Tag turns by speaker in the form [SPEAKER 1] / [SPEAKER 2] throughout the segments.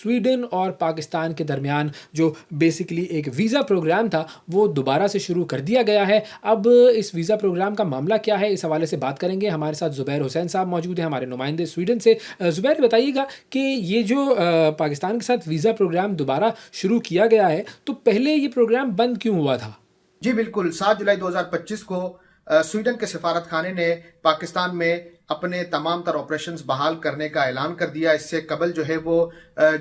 [SPEAKER 1] Sweden اور پاکستان کے درمیان جو بیسکلی ایک ویزا پروگرام تھا وہ دوبارہ سے شروع کر دیا گیا ہے. اب اس ویزا پروگرام کا معاملہ کیا ہے، اس حوالے سے بات کریں گے. ہمارے ساتھ زبیر حسین صاحب موجود ہیں، ہمارے نمائندے سویڈن سے. زبیر بتائیے گا کہ یہ جو پاکستان کے ساتھ ویزا پروگرام دوبارہ شروع کیا گیا ہے تو پہلے یہ پروگرام بند کیوں ہوا تھا؟
[SPEAKER 2] جی بالکل، 7 جولائی 2025 کو سویڈن کے سفارت خانے نے پاکستان میں اپنے تمام تر آپریشنز بحال کرنے کا اعلان کر دیا. اس سے قبل جو ہے وہ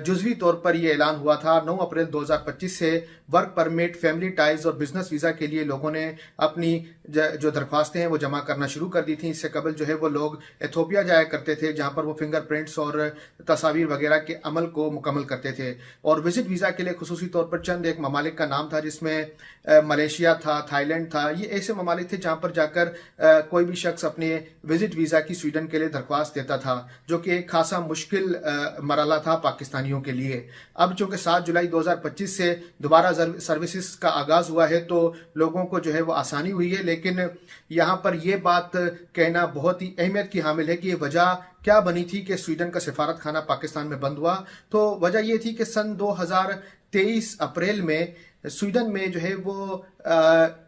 [SPEAKER 2] جزوی طور پر یہ اعلان ہوا تھا. 9 اپریل 2025 سے ورک پرمٹ، فیملی ٹائز اور بزنس ویزا کے لیے لوگوں نے اپنی جو درخواستیں ہیں وہ جمع کرنا شروع کر دی تھیں. اس سے قبل جو ہے وہ لوگ ایتھوپیا جایا کرتے تھے جہاں پر وہ فنگر پرنٹس اور تصاویر وغیرہ کے عمل کو مکمل کرتے تھے. اور وزٹ ویزا کے لیے خصوصی طور پر چند ایک ممالک کا نام تھا جس میں ملیشیا تھا، تھائی لینڈ تھا. یہ ایسے ممالک تھے جہاں پر جا کر کوئی بھی شخص اپنے وزٹ ویزا کی سویڈن کے لیے درخواست دیتا تھا، جو کہ ایک خاصا مشکل مرحلہ تھا پاکستانیوں کے لیے. اب چونکہ 7 جولائی 2025 سے دوبارہ سروسز کا آغاز ہوا ہے تو لوگوں کو جو ہے وہ آسانی ہوئی ہے. لیکن یہاں پر یہ بات کہنا بہت ہی اہمیت کی حامل ہے کہ یہ وجہ کیا بنی تھی کہ سویڈن کا سفارت خانہ پاکستان میں بند ہوا. تو وجہ یہ تھی کہ سن 2023 اپریل میں سویڈن میں جو ہے وہ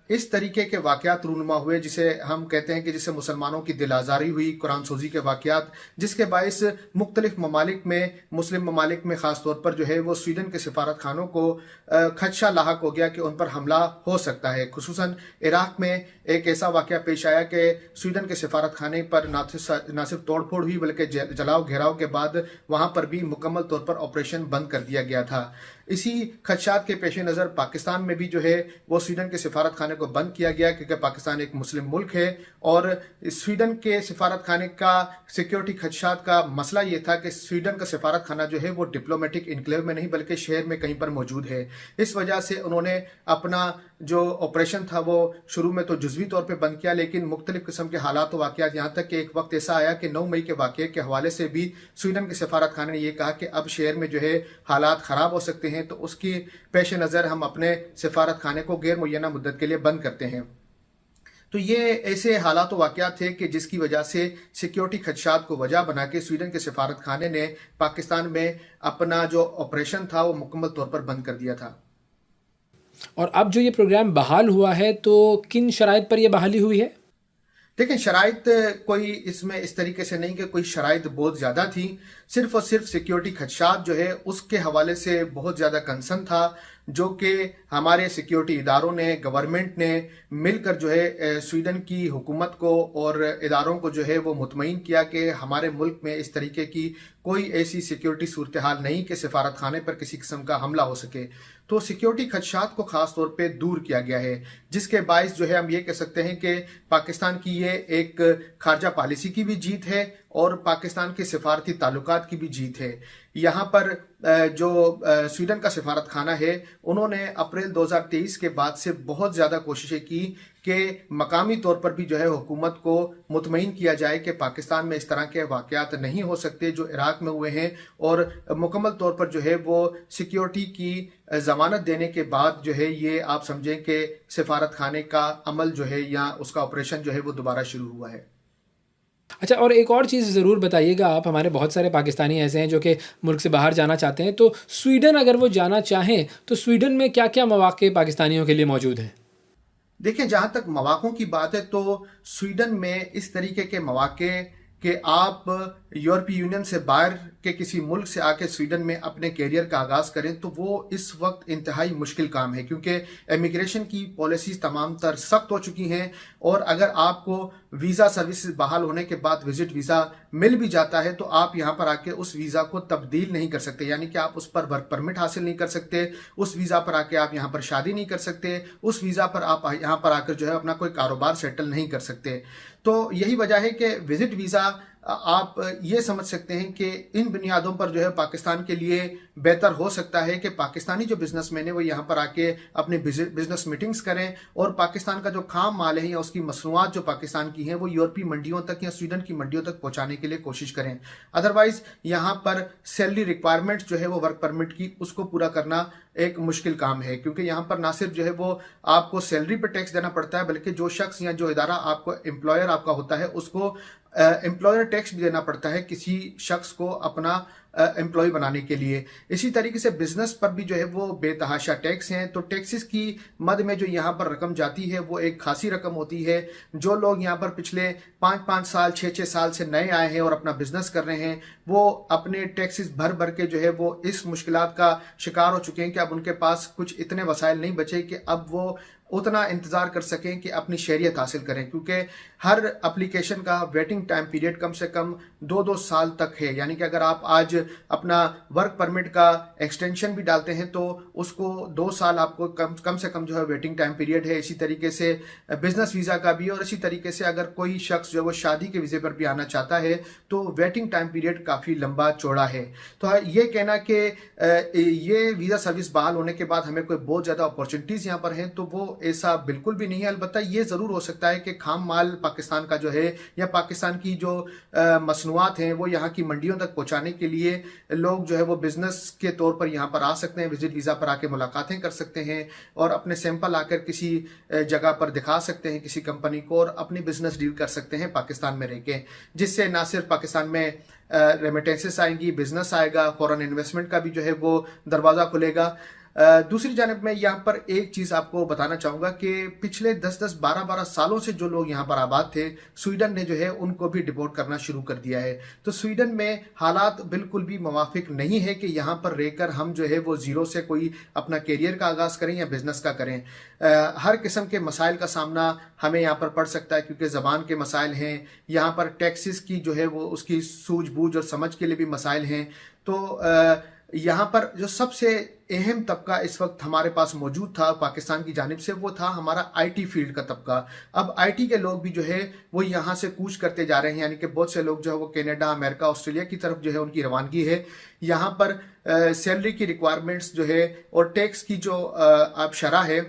[SPEAKER 2] اس طریقے کے واقعات رونما ہوئے جسے ہم کہتے ہیں کہ جسے مسلمانوں کی دل آزاری ہوئی، قرآن سوزی کے واقعات، جس کے باعث مختلف ممالک میں، مسلم ممالک میں خاص طور پر جو ہے وہ سویڈن کے سفارت خانوں کو خدشہ لاحق ہو گیا کہ ان پر حملہ ہو سکتا ہے. خصوصاً عراق میں ایک ایسا واقعہ پیش آیا کہ سویڈن کے سفارت خانے پر نہ صرف توڑ پھوڑ ہوئی بلکہ جلاؤ گھیراؤ کے بعد وہاں پر بھی مکمل طور پر آپریشن بند کر دیا گیا تھا. اسی خدشات کے پیش نظر پاکستان میں بھی جو ہے وہ سویڈن کے سفارت خانے کو بند کیا گیا کیونکہ پاکستان ایک مسلم ملک ہے اور سویڈن کے سفارت خانے کا سیکیورٹی خدشات کا مسئلہ یہ تھا کہ سویڈن کا سفارت خانہ جو ہے وہ ڈپلومیٹک انکلیو میں نہیں بلکہ شہر میں کہیں پر موجود ہے. اس وجہ سے انہوں نے اپنا جو آپریشن تھا وہ شروع میں تو جزوی طور پہ بند کیا، لیکن مختلف قسم کے حالات و واقعات، یہاں تک کہ ایک وقت ایسا آیا کہ 9 مئی کے واقعے کے حوالے سے بھی سویڈن کے سفارت خانے نے یہ کہا کہ اب شہر میں جو ہے حالات خراب ہو سکتے ہیں تو اس کی پیش نظر ہم اپنے سفارت خانے کو غیر معینہ مدت کے لیے بند کرتے ہیں. تو یہ ایسے حالات و واقعات تھے کہ جس کی وجہ سے سیکیورٹی خدشات کو وجہ بنا کے سویڈن کے سفارت خانے نے پاکستان میں اپنا جو آپریشن تھا وہ مکمل طور پر بند کر دیا تھا.
[SPEAKER 1] اور اب جو یہ پروگرام بحال ہوا ہے تو کن شرائط پر یہ بحالی ہوئی ہے؟
[SPEAKER 2] دیکھیں، شرائط کوئی اس میں اس طریقے سے نہیں کہ کوئی شرائط بہت زیادہ تھی، صرف اور صرف سیکیورٹی خدشات جو ہے اس کے حوالے سے بہت زیادہ کنسرن تھا، جو کہ ہمارے سیکیورٹی اداروں نے، گورنمنٹ نے مل کر جو ہے سویڈن کی حکومت کو اور اداروں کو جو ہے وہ مطمئن کیا کہ ہمارے ملک میں اس طریقے کی کوئی ایسی سیکیورٹی صورتحال نہیں کہ سفارت خانے پر کسی قسم کا حملہ ہو سکے. تو سیکیورٹی خدشات کو خاص طور پہ دور کیا گیا ہے، جس کے باعث جو ہے ہم یہ کہہ سکتے ہیں کہ پاکستان کی یہ ایک خارجہ پالیسی کی بھی جیت ہے اور پاکستان کے سفارتی تعلقات کی بھی جیت ہے. یہاں پر جو سویڈن کا سفارت خانہ ہے انہوں نے اپریل 2023 کے بعد سے بہت زیادہ کوششیں کی کہ مقامی طور پر بھی جو ہے حکومت کو مطمئن کیا جائے کہ پاکستان میں اس طرح کے واقعات نہیں ہو سکتے جو عراق میں ہوئے ہیں، اور مکمل طور پر جو ہے وہ سیکیورٹی کی ضمانت دینے کے بعد جو ہے یہ آپ سمجھیں کہ سفارت خانے کا عمل جو ہے یا اس کا آپریشن جو ہے وہ دوبارہ شروع ہوا ہے.
[SPEAKER 1] اچھا، اور ایک اور چیز ضرور بتائیے گا آپ، ہمارے بہت سارے پاکستانی ایسے ہیں جو کہ ملک سے باہر جانا چاہتے ہیں، تو سویڈن اگر وہ جانا چاہیں تو سویڈن میں کیا کیا مواقع پاکستانیوں کے لیے موجود ہیں؟
[SPEAKER 2] دیکھیں، جہاں تک مواقعوں کی بات ہے تو سویڈن میں اس طریقے کے مواقع کہ آپ یورپی یونین سے باہر کے کسی ملک سے آ کے سویڈن میں اپنے کیریئر کا آغاز کریں تو وہ اس وقت انتہائی مشکل کام ہے، کیونکہ امیگریشن کی پالیسیز تمام تر سخت ہو چکی ہیں، اور اگر آپ کو ویزا سروسز بحال ہونے کے بعد وزٹ ویزا مل بھی جاتا ہے تو آپ یہاں پر آ کے اس ویزا کو تبدیل نہیں کر سکتے، یعنی کہ آپ اس پر ورک پرمٹ حاصل نہیں کر سکتے، اس ویزا پر آ کے آپ یہاں پر شادی نہیں کر سکتے، اس ویزا پر آپ یہاں پر آ کر جو ہے اپنا کوئی کاروبار سیٹل نہیں کر سکتے. تو یہی وجہ ہے کہ وزٹ ویزا آپ یہ سمجھ سکتے ہیں کہ ان بنیادوں پر جو ہے پاکستان کے لیے بہتر ہو سکتا ہے کہ پاکستانی جو بزنس مین ہیں وہ یہاں پر آ کے اپنے بزنس میٹنگز کریں اور پاکستان کا جو خام مال ہے یا اس کی مصنوعات جو پاکستان کی ہیں وہ یورپی منڈیوں تک یا سویڈن کی منڈیوں تک پہنچانے کے لیے کوشش کریں. ادروائز یہاں پر سیلری ریکوائرمنٹ جو ہے وہ ورک پرمٹ کی اس کو پورا کرنا ایک مشکل کام ہے، کیونکہ یہاں پر نہ صرف جو ہے وہ آپ کو سیلری پہ ٹیکس دینا پڑتا ہے بلکہ جو شخص یا جو ادارہ آپ کو امپلائر آپ کا ہوتا ہے اس کو एम्प्लॉयर टैक्स भी देना पड़ता है किसी शख्स को अपना एम्प्लॉय बनाने के लिए। इसी तरीके से बिजनेस पर भी जो है वो बेतहाशा टैक्स हैं। तो टैक्सेस की मद में जो यहाँ पर रकम जाती है वो एक खासी रकम होती है। जो लोग यहाँ पर पिछले 5-5 साल 6-6 साल से नए आए हैं और अपना बिजनेस कर रहे हैं, वो अपने टैक्सेस भर भर के जो है वो इस मुश्किलात का शिकार हो चुके हैं कि अब उनके पास कुछ इतने वसाइल नहीं बचे कि अब वो उतना इंतज़ार कर सकें कि अपनी शहरियत हासिल करें, क्योंकि हर एप्लीकेशन का वेटिंग टाइम पीरियड कम से कम 2-2 साल तक है। यानी कि अगर आप आज अपना वर्क परमिट का एक्सटेंशन भी डालते हैं तो उसको 2 साल आपको कम से कम जो है वेटिंग टाइम पीरियड है। इसी तरीके से बिजनेस वीज़ा का भी, और इसी तरीके से अगर कोई शख्स जो है वो शादी के वीज़े पर भी आना चाहता है तो वेटिंग टाइम पीरियड काफ़ी लंबा चौड़ा है। तो ये कहना कि ये वीज़ा सर्विस बहाल होने के बाद हमें कोई बहुत ज़्यादा अपॉर्चुनिटीज़ यहाँ पर हैं, तो वो ऐसा बिल्कुल भी नहीं है। अलबत्ता ये ज़रूर हो सकता है कि खाम माल पाकिस्तान का जो है या पाकिस्तान की जो मसनूआत हैं वो यहाँ की मंडियों तक पहुँचाने के लिए लोग जो है वो बिज़नेस के तौर पर यहाँ पर आ सकते हैं, विजिट वीज़ा पर आके मुलाकातें कर सकते हैं और अपने सैंपल आकर किसी जगह पर दिखा सकते हैं किसी कंपनी को, और अपनी बिज़नेस डील कर सकते हैं पाकिस्तान में रह के, जिससे ना सिर्फ पाकिस्तान में रेमिटेंसेस आएंगी, बिजनेस आएगा, फॉरेन इन्वेस्टमेंट का भी जो है वो दरवाज़ा खुलेगा। दूसरी जानब मैं यहाँ पर एक चीज़ आपको बताना चाहूँगा कि पिछले 10-10, 12-12 सालों से जो लोग यहाँ पर आबाद थे, स्वीडन ने जो है उनको भी डिपोर्ट करना शुरू कर दिया है। तो स्वीडन में हालात बिल्कुल भी मुवाफिक नहीं है कि यहाँ पर रहकर हम जो है वो ज़ीरो से कोई अपना करियर का आगाज़ करें या बिज़नेस का करें। हर किस्म के मसाइल का सामना हमें यहाँ पर पड़ सकता है, क्योंकि ज़बान के मसाइल हैं, यहाँ पर टैक्सेस की जो है वो उसकी सूझबूझ और समझ के लिए भी मसाइल हैं। तो यहाँ पर जो सबसे अहम तबका इस वक्त हमारे पास मौजूद था पाकिस्तान की जानिब से, वो था हमारा आईटी फील्ड का तबका। अब आईटी के लोग भी जो है वो यहाँ से कूच करते जा रहे हैं, यानी कि बहुत से लोग जो है वो कनाडा, अमेरिका, ऑस्ट्रेलिया की तरफ जो है उनकी रवानगी है। यहाँ पर सैलरी की रिक्वायरमेंट्स जो है और टैक्स की जो अब शरह है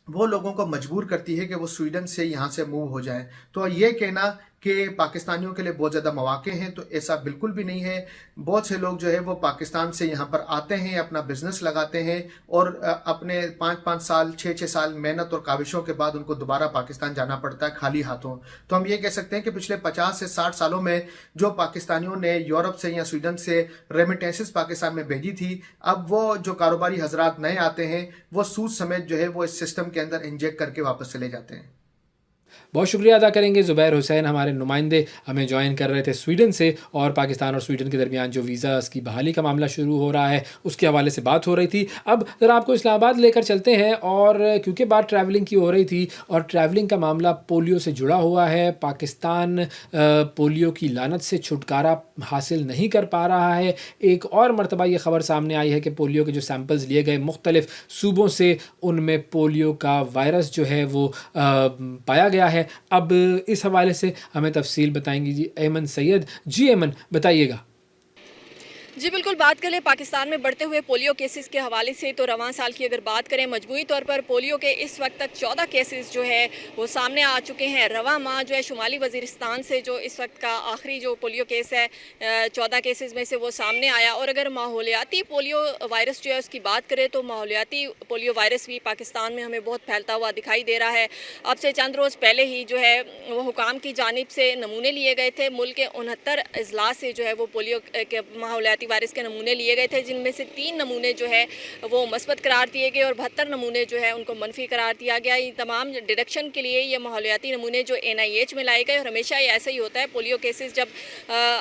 [SPEAKER 2] वो लोगों को मजबूर करती है कि वो स्वीडन से यहाँ से मूव हो जाएं। तो ये कहना कि पाकिस्तानियों के लिए बहुत ज़्यादा मौके हैं, तो ऐसा बिल्कुल भी नहीं है। बहुत से लोग जो है वो पाकिस्तान से यहाँ पर आते हैं, अपना बिजनेस लगाते हैं और अपने 5-5 साल 6-6 साल मेहनत और काविशों के बाद उनको दोबारा पाकिस्तान जाना पड़ता है खाली हाथों। तो हम ये कह सकते हैं कि पिछले 50 से 60 सालों में जो पाकिस्तानियों ने यूरोप से या स्वीडन से रेमिटेंसेस पाकिस्तान में भेजी थी, अब वो जो कारोबारी हजरात नए आते हैं वो सूद समेत जो है वो इस सिस्टम के अंदर इंजेक्ट करके वापस चले जाते हैं।
[SPEAKER 1] बहुत शुक्रिया अदा करेंगे ज़ुबैर हुसैन, हमारे नुमाइंदे हमें जॉइन कर रहे थे स्वीडन से, और पाकिस्तान और स्वीडन के दरमियान जो वीज़ास की बहाली का मामला शुरू हो रहा है उसके हवाले से बात हो रही थी। अब ज़रा आपको इस्लामाबाद लेकर चलते हैं, और क्योंकि बात ट्रैवलिंग की हो रही थी और ट्रैवलिंग का मामला पोलियो से जुड़ा हुआ है, पाकिस्तान पोलियो की लानत से छुटकारा हासिल नहीं कर पा रहा है। एक और मरतबा ये ख़बर सामने आई है कि पोलियो के जो सैंपल्स लिए गए मुख्तलिफ़ सूबों से, उनमें पोलियो का वायरस जो है वो पाया गया है। अब इस हवाले से हमें तफसील बताएंगी जी ऐमन सैयद। जी ऐमन, बताइएगा।
[SPEAKER 3] जी बिल्कुल, बात करें पाकिस्तान में बढ़ते हुए पोलियो केसेस के हवाले से, तो रवां साल की अगर बात करें मजमूई तौर पर पोलियो के इस वक्त तक 14 केसेस जो है वो सामने आ चुके हैं। रवां माह जो है शुमाली वज़ीरिस्तान से जो इस वक्त का आखिरी जो पोलियो केस है 14 केसेस में से वो सामने आया। और अगर माहौलियाती पोलियो वायरस जो है उसकी बात करें तो माहौलियाती पोलियो वायरस भी पाकिस्तान में हमें बहुत फैलता हुआ दिखाई दे रहा है। अब से चंद रोज़ पहले ही जो है वो हुकाम की जानिब से नमूने लिए गए थे। मुल्क के 69 अजला से जो है वो पोलियो के माहौलियाती वायरस के नमूने लिए गए थे, जिनमें से 3 नमूने जो है वो मस्बत करार दिए गए और 72 नमूने जो है उनको मनफी करार दिया गया। ये तमाम डिडक्शन के लिए ये माहौलियाती नमूने जो NIH में लाए गए, और हमेशा ये ऐसा ही होता है, पोलियो केसेस जब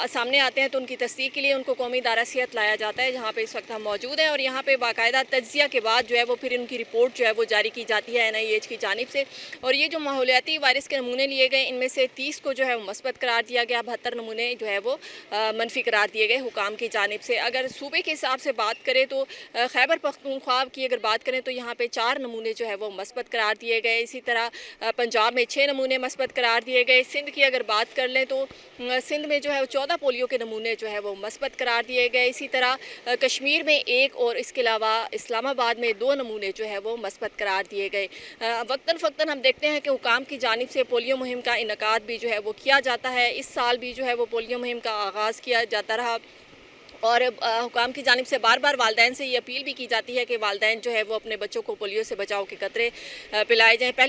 [SPEAKER 3] सामने आते हैं तो उनकी तस्दीक के लिए उनको कौमी इदारा सेहत लाया जाता है, जहाँ पे इस वक्त हम मौजूद हैं। और यहाँ पे बाकायदा तज्जिया के बाद जो है वो फिर उनकी रिपोर्ट जो है वो जारी की जाती है NIH की जानिब से। और ये जो माहौलियाती वायरस के नमूने लिए गए, इनमें से 30 को जो है वो मस्बत करार दिया गया, 72 नमूने जो है वो मनफी करार दिए गए हुकाम की जानिब से। अगर सूबे के हिसाब से बात करें तो खैबर पख्तूनख्वा की अगर बात करें तो यहाँ पे 4 नमूने जो है वो मस्बत करार दिए गए। इसी तरह पंजाब में 6 नमूने मस्बत करार दिए गए। सिंध की अगर बात कर लें तो सिंध में जो है 14 पोलियो के नमूने जो है वो मस्बत करार दिए गए। इसी तरह कश्मीर में 1 और इसके अलावा इस्लामाबाद में 2 नमूने जो है वो मस्बत करार दिए गए। वक्तन फ़क्तन हम देखते हैं कि हुकाम की जानिब से पोलियो मुहिम का इनकाद भी जो है वो किया जाता है। इस साल भी जो है वो पोलियो मुहिम का आगाज़ किया जाता रहा, और हुकाम की जानिब से बार बार वालदैन से ये अपील भी की जाती है कि वालदैन जो है वो अपने बच्चों को पोलियो से बचाव के कतरे पिलाए जाएँ।